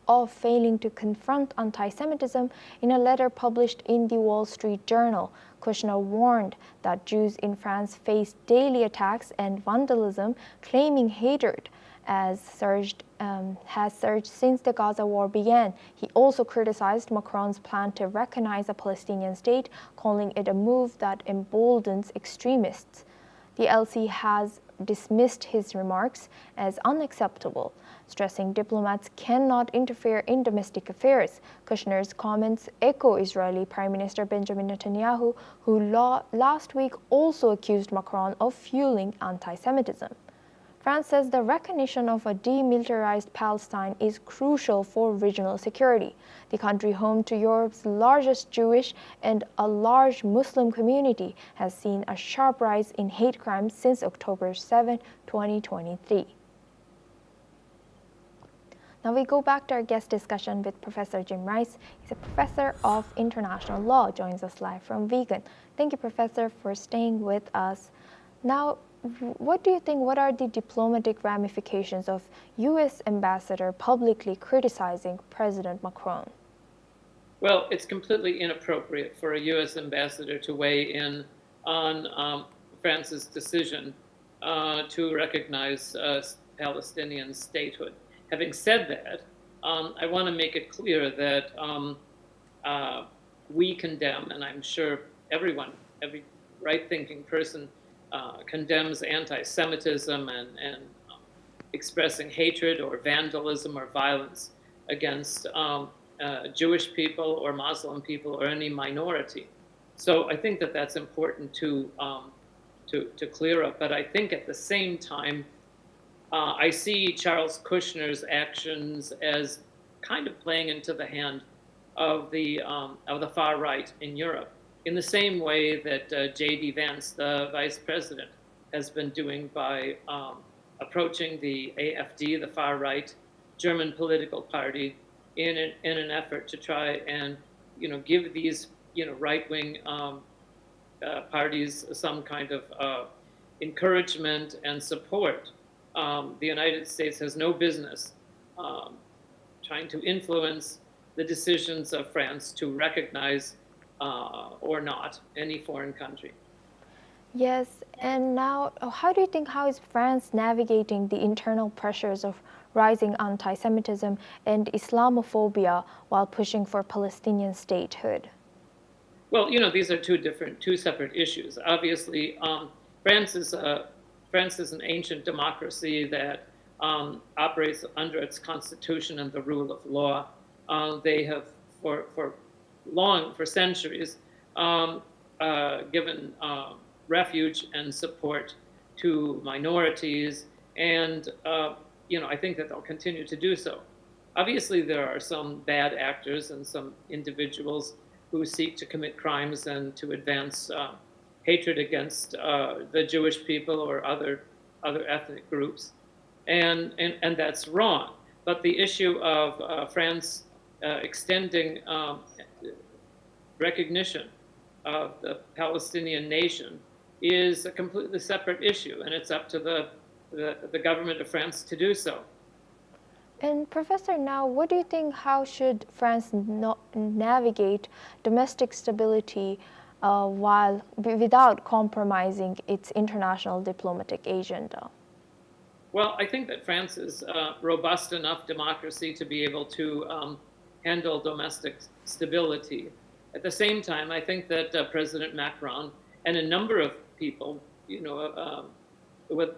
of failing to confront anti-Semitism in a letter published in the Wall Street Journal. Kushner warned that Jews in France face daily attacks and vandalism, claiming hatred has surged since the Gaza war began. He also criticized Macron's plan to recognize a Palestinian state, calling it a move that emboldens extremists. The LC has dismissed his remarks as unacceptable, stressing diplomats cannot interfere in domestic affairs. Kushner's comments echo Israeli Prime Minister Benjamin Netanyahu, who last week also accused Macron of fueling anti-Semitism. France says the recognition of a demilitarized Palestine is crucial for regional security. The country, home to Europe's largest Jewish and a large Muslim community, has seen a sharp rise in hate crimes since October 7, 2023. Now we go back to our guest discussion with Professor Jim Rice. He's a professor of international law, joins us live from Vegan. Thank you, Professor, for staying with us. Now, what do you think, what are the diplomatic ramifications of U.S. ambassador publicly criticizing President Macron? Well, it's completely inappropriate for a U.S. ambassador to weigh in on France's decision to recognize Palestinian statehood. Having said that, I want to make it clear that we condemn, and I'm sure every right-thinking person condemns anti-Semitism and expressing hatred or vandalism or violence against Jewish people or Muslim people or any minority. So I think that that's important to clear up. But I think at the same time, I see Charles Kushner's actions as kind of playing into the hand of the far right in Europe, in the same way that J.D. Vance, the vice president, has been doing by approaching the AfD, the far right German political party, in an effort to try and give these right-wing parties some kind of encouragement and support. The United States has no business trying to influence the decisions of France to recognize or not any foreign country. Yes, and now how do you think, how is France navigating the internal pressures of rising anti-Semitism and Islamophobia while pushing for Palestinian statehood? Well, these are two separate issues. Obviously, France is an ancient democracy that operates under its constitution and the rule of law. They have for centuries given refuge and support to minorities, and I think that they'll continue to do so. Obviously, there are some bad actors and some individuals who seek to commit crimes and to advance hatred against the Jewish people or other ethnic groups, and that's wrong. But the issue of France extending recognition of the Palestinian nation is a completely separate issue, and it's up to the government of France to do so. And Professor, now what do you think, how should France navigate domestic stability without compromising its international diplomatic agenda? Well, I think that France is a robust enough democracy to be able to handle domestic stability. At the same time, I think that President Macron and a number of people,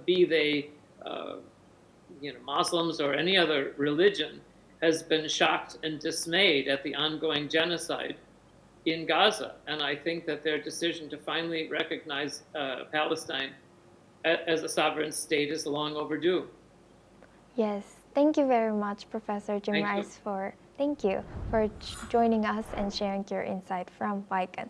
be they Muslims or any other religion, has been shocked and dismayed at the ongoing genocide in Gaza. And I think that their decision to finally recognize Palestine as a sovereign state is long overdue. Yes, thank you very much, Professor Jim Rice, for joining us and sharing your insight from Viken.